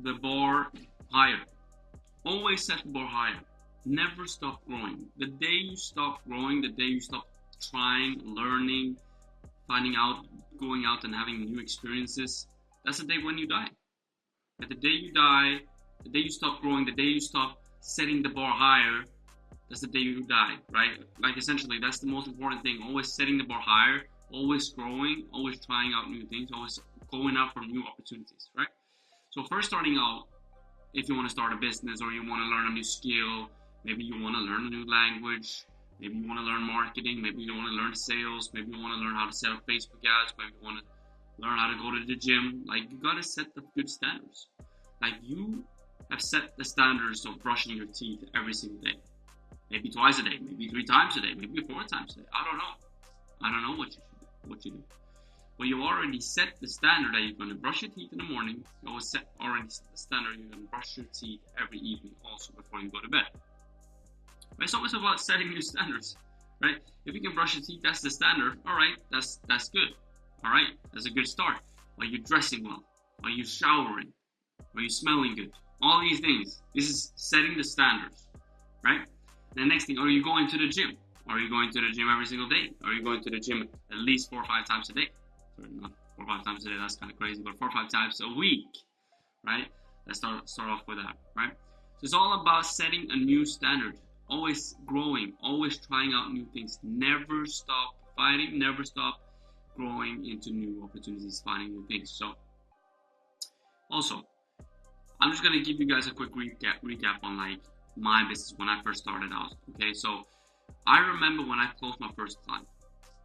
the bar higher. Always set the bar higher. Never stop growing. The day you stop growing, the day you stop trying, learning, finding out, going out and having new experiences, that's the day when you die. But the day you die, the day you stop growing, the day you stop setting the bar higher, that's the day you die, right? Like essentially, that's the most important thing. Always setting the bar higher, always growing, always trying out new things, always going out for new opportunities, right? So first starting out, if you want to start a business or you want to learn a new skill, maybe you want to learn a new language, maybe you want to learn marketing, maybe you want to learn sales, maybe you want to learn how to set up Facebook ads, maybe you want to learn how to go to the gym. Like, you got to set the good standards. Like, you have set the standards of brushing your teeth every single day. Maybe twice a day, maybe 3 times a day, maybe 4 times a day. I don't know what you do. But you already set the standard that you're going to brush your teeth in the morning. You already set the standard you're going to brush your teeth every evening also before you go to bed. But it's always about setting new standards, right? If you can brush your teeth, that's the standard. All right, that's good. All right, that's a good start. Are you dressing well? Are you showering? Are you smelling good? All these things. This is setting the standards, right? And the next thing, are you going to the gym? Are you going to the gym every single day? Are you going to the gym at least 4 or 5 times a day? Sorry, not 4 or 5 times a day, that's kind of crazy, but 4 or 5 times a week, right? Let's start off with that, right? So it's all about setting a new standard, always growing, always trying out new things, never stop fighting, never stop growing into new opportunities, finding new things. So also, I'm just going to give you guys a quick recap on like my business when I first started out. Okay, so I remember when I closed my first client.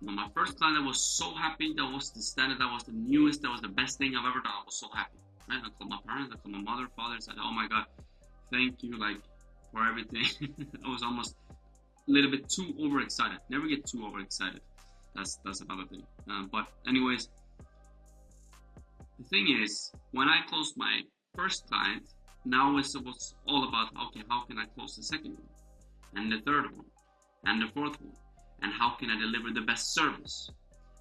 When my first client, I was so happy. That was the standard, that was the newest, that was the best thing I've ever done. I was so happy, right? I called my parents, I called my mother, father, said, oh my God, thank you, like, for everything. I was almost a little bit too overexcited. Never get too overexcited. That's another thing. But anyways, the thing is, when I closed my first client, now it was all about, okay, how can I close the second one, and the third one, and the fourth one, and how can I deliver the best service,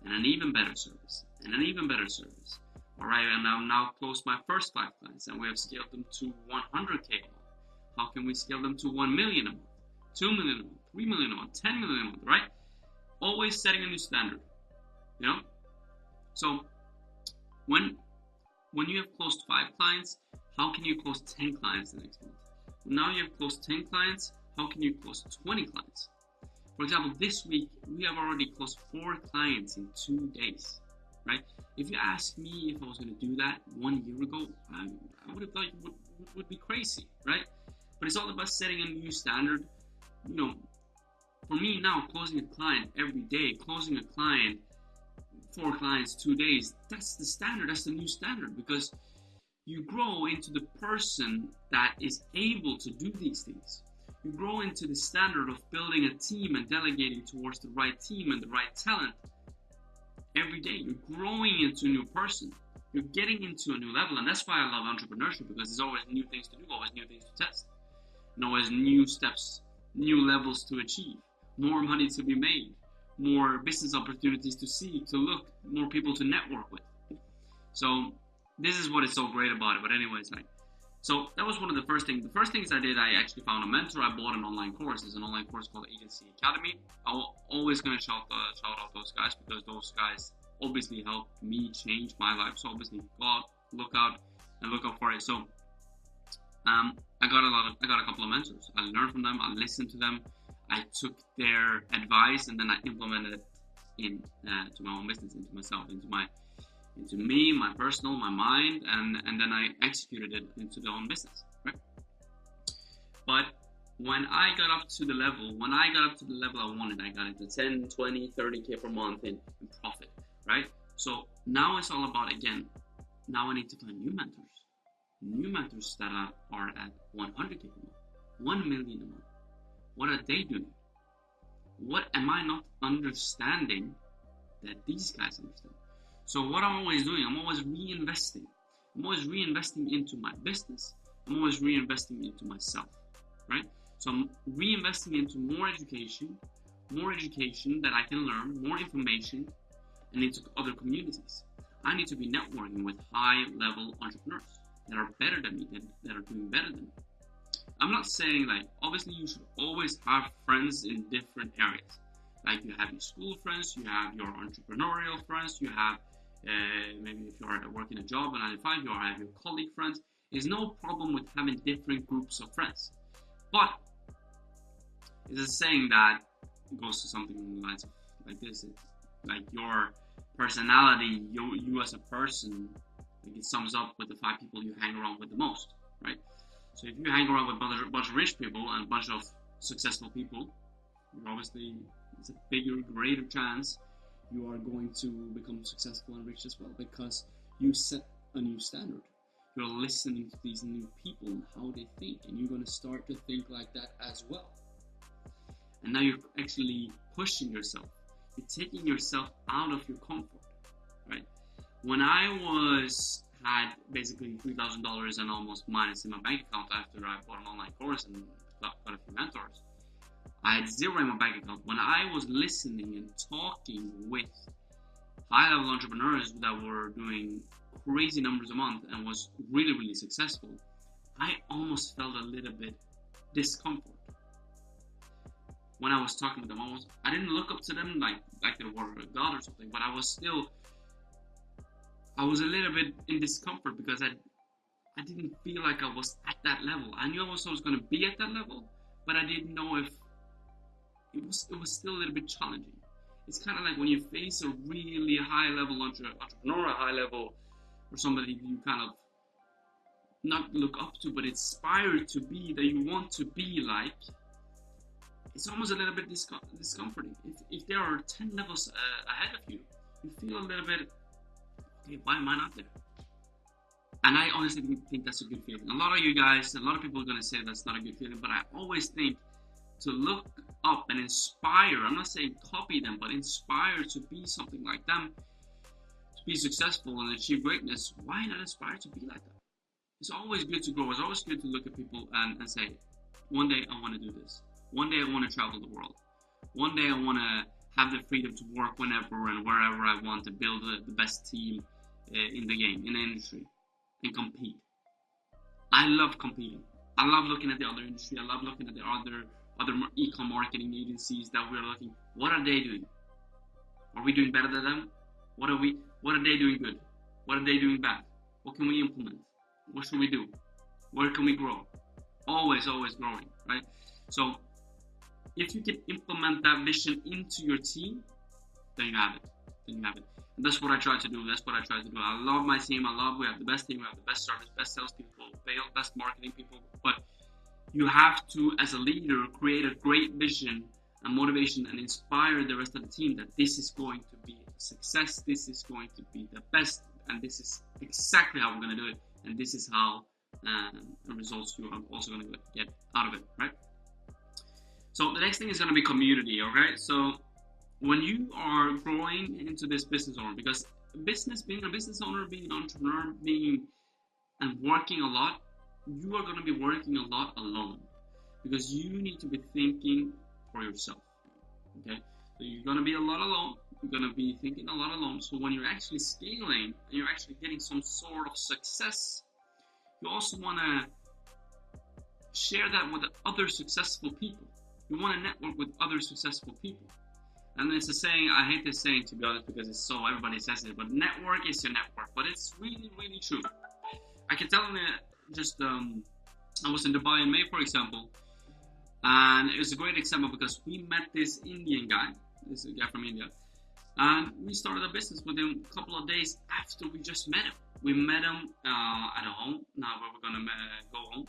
and an even better service, and an even better service. All right, and I've now closed my first 5 clients, and we have scaled them to 100K a month. How can we scale them to 1 million a month, 2 million a month, 3 million a month, 10 million a month, right? Always setting a new standard, you know? So when you have closed 5 clients, how can you close 10 clients the next month? Now you have closed 10 clients, how can you close 20 clients? For example, this week, we have already closed 4 clients in 2 days, right? If you ask me if I was going to do that 1 year ago, I would have thought it would be crazy, right? But it's all about setting a new standard. You know, for me now, closing a client every day, closing a client, 4 clients, 2 days, that's the standard, that's the new standard, because you grow into the person that is able to do these things. You grow into the standard of building a team and delegating towards the right team and the right talent. Every day, you're growing into a new person. You're getting into a new level, and that's why I love entrepreneurship, because there's always new things to do, always new things to test, and always new steps, new levels to achieve, more money to be made, more business opportunities to see, to look, more people to network with. So this is what is so great about it. But anyways, like, so that was one of the first things. The first things I did, I actually found a mentor. I bought an online course. It's an online course called Agency Academy. I'm always going to shout out those guys, because those guys obviously helped me change my life. So obviously, look out for it. So I got a couple of mentors. I learned from them. I listened to them. I took their advice, and then I implemented it to my own business, into myself, into me, my personal, my mind, and then I executed it into the own business, right? But when I got up to the level I wanted, I got into 10, 20, 30K per month in profit, right? So now it's all about, again, now I need to find new mentors that are at 100K a month, 1 million a month. What are they doing? What am I not understanding that these guys understand? So what I'm always doing, I'm always reinvesting. I'm always reinvesting into my business. I'm always reinvesting into myself, right? So I'm reinvesting into more education that I can learn, more information, and into other communities. I need to be networking with high-level entrepreneurs. that are better than me, that are doing better than me. I'm not saying like, obviously you should always have friends in different areas. Like you have your school friends, you have your entrepreneurial friends, you have maybe if you are working a job, a 9 to 5, you have your colleague friends. There's no problem with having different groups of friends. But it's a saying that goes to something along the lines of like this. It's like your personality, you as a person, like it sums up with the 5 people you hang around with the most, right? So if you hang around with a bunch of rich people and a bunch of successful people, you're obviously, it's a bigger, greater chance you are going to become successful and rich as well, because you set a new standard. You're listening to these new people and how they think, and you're going to start to think like that as well. And now you're actually pushing yourself. You're taking yourself out of your comfort, right? When I had basically $3,000 and almost minus in my bank account after I bought an online course and got a few mentors, I had zero in my bank account. When I was listening and talking with high-level entrepreneurs that were doing crazy numbers a month and was really, really successful, I almost felt a little bit discomfort. When I was talking with them, I didn't look up to them like they were a god or something, but I was a little bit in discomfort because I didn't feel like I was at that level. I knew I was going to be at that level, but I didn't know if it was still a little bit challenging. It's kind of like when you face a really high level entrepreneur, a high level, or somebody you kind of not look up to, but aspire to be, that you want to be like. It's almost a little bit discomforting. If there are 10 levels ahead of you, you feel a little bit, okay, why am I not there? And I honestly think that's a good feeling. A lot of you guys, a lot of people are going to say that's not a good feeling, but I always think to look up and inspire, I'm not saying copy them, but inspire to be something like them, to be successful and achieve greatness. Why not aspire to be like that? It's always good to grow. It's always good to look at people and say, one day I want to do this. One day I want to travel the world. One day I want to have the freedom to work whenever and wherever I want, to build the best team in the game, in the industry, and compete. I love competing. I love looking at the other industry. I love looking at the other e-com marketing agencies that we're looking. What are they doing? Are we doing better than them? What are they doing good? What are they doing bad? What can we implement? What should we do? Where can we grow? Always growing, right? So if you can implement that vision into your team, then you have it. And that's what I try to do. I love my team. We have the best team. We have the best service, best salespeople, best marketing people. But you have to, as a leader, create a great vision and motivation and inspire the rest of the team that this is going to be a success. This is going to be the best. And this is exactly how we're going to do it. And this is how the results you are also going to get out of it, right? So the next thing is going to be community, okay? So when you are growing into this business owner, because being a business owner, being an entrepreneur, and working a lot, you are going to be working a lot alone, because you need to be thinking for yourself, okay? So you're going to be a lot alone. You're going to be thinking a lot alone. So when you're actually scaling and you're actually getting some sort of success, you also want to share that with other successful people. You want to network with other successful people. And it's a saying, I hate this saying to be honest, because it's so, everybody says it, but network is your network. But it's really, really true. I can tell you just, I was in Dubai in May, for example, and it was a great example because we met this Indian guy, this guy from India, and we started a business with him a couple of days after we just met him. We met him at a home, now where we're going to go home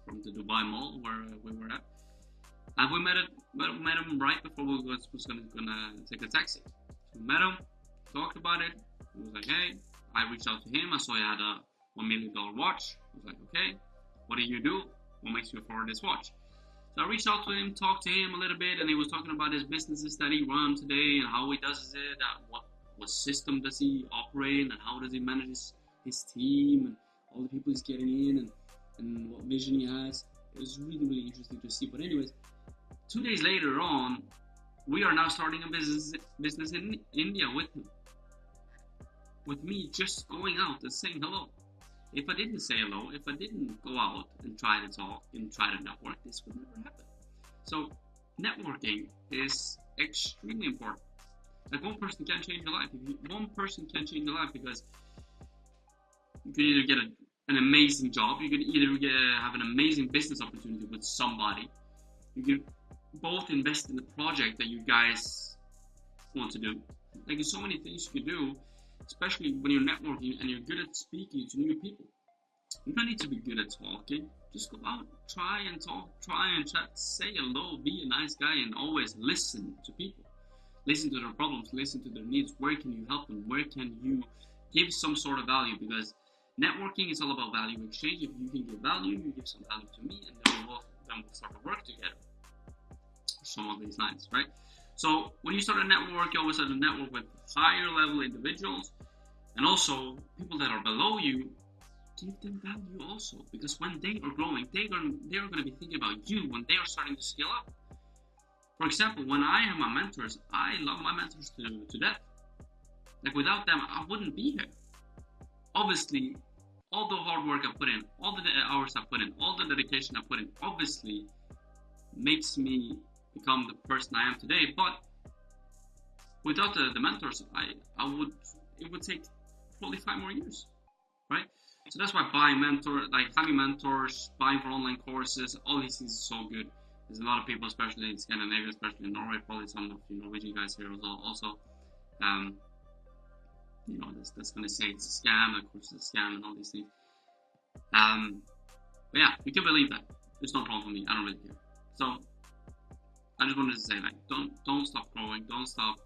from the Dubai mall where we were at. And we met him right before we was gonna take a taxi. So we met him, talked about it. He was like, hey, I reached out to him. I saw he had a $1 million watch. I was like, okay, what do you do? What makes you afford this watch? So I reached out to him, talked to him a little bit, and he was talking about his businesses that he runs today and how he does it, what system does he operate in, and how does he manage his team and all the people he's getting in and what vision he has. It was really, really interesting to see. But anyways, 2 days later on, we are now starting a business in India with him. With me just going out and saying hello. If I didn't say hello, if I didn't go out and try to talk and try to network, this would never happen. So networking is extremely important. Like one person can change your life. One person can change your life because you can either get an amazing job, you can either have an amazing business opportunity with somebody, you can both invest in the project that you guys want to do. Like there's so many things you can do, especially when you're networking and you're good at speaking to new people. You don't need to be good at talking. Just go out, try and talk, try and chat, say hello, be a nice guy, and always listen to people. Listen to their problems, listen to their needs. Where can you help them? Where can you give some sort of value? Because networking is all about value exchange. If you can give value, you give some value to me, and then we'll start to work together. Some of these lines, right? So when you start a network, you always start to network with higher level individuals, and also people that are below you. Give them value also, because when they are growing, they're going to be thinking about you when they are starting to scale up. For example, when I have my mentors, I love my mentors to death. Like without them, I wouldn't be here. Obviously, all the hard work I put in, all the hours I put in, all the dedication I put in, obviously makes me become the person I am today. But without the mentors, it would take probably 5 more years, right? So that's why having mentors, buying for online courses, all these things is so good. There's a lot of people, especially in Scandinavia, especially in Norway, probably some of you Norwegian guys here also, that's going to say it's a scam, of course it's a scam and all these things. But yeah, you can believe that. It's no problem for me. I don't really care. So I just wanted to say, like, don't stop growing, don't stop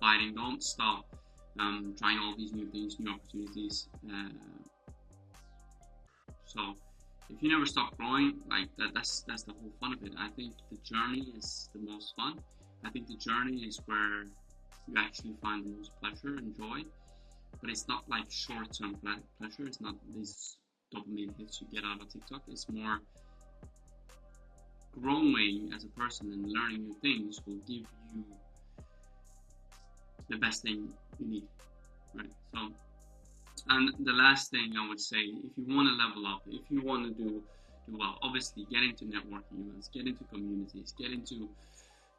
fighting, don't stop trying all these new things, new opportunities. So if you never stop growing, like that's the whole fun of it. I think the journey is the most fun. I think the journey is where you actually find the most pleasure and joy. But it's not like short-term pleasure. It's not these dopamine hits you get out of TikTok. It's more growing as a person and learning new things will give you the best thing you need, right? So. And the last thing I would say, if you want to level up, if you want to do well, obviously get into networking events, get into communities, get into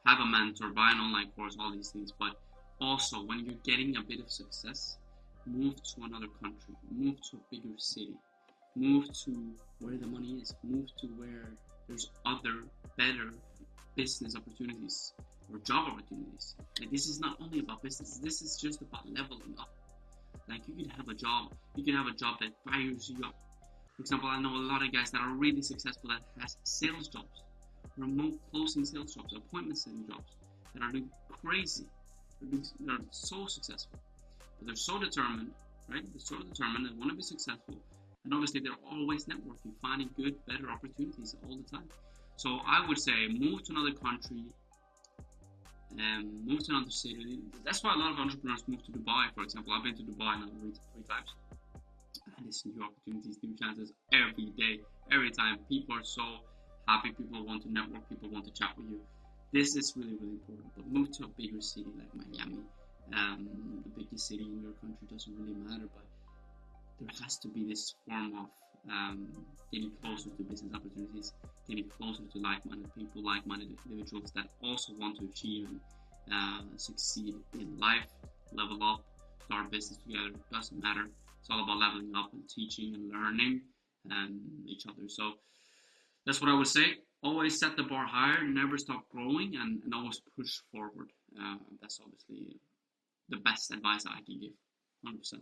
have a mentor, buy an online course, all these things. But also, when you're getting a bit of success, move to another country, move to a bigger city, move to where the money is, move to where there's other better business opportunities or job opportunities. Like this is not only about business, this is just about leveling up. Like you can have a job that fires you up. For example, I know a lot of guys that are really successful that has sales jobs, remote closing sales jobs, appointment setting jobs that are doing crazy. They're so successful, but they're so determined, right? They're so determined and want to be successful, and obviously they're always networking, finding good, better opportunities all the time. So I would say move to another country. Move to another city. That's why a lot of entrepreneurs move to Dubai, for example. I've been to Dubai now 3 times. And there's new opportunities, new chances every day, every time. People are so happy. People want to network. People want to chat with you. This is really, really important. But move to a bigger city like Miami. The biggest city in your country doesn't really matter. But there has to be this form of getting closer to business opportunities, getting closer to like-minded people, like-minded individuals that also want to achieve and succeed in life, level up, start a business together. Doesn't matter. It's all about leveling up and teaching and learning each other. So that's what I would say. Always set the bar higher, never stop growing, and always push forward. That's obviously the best advice I can give, 100%.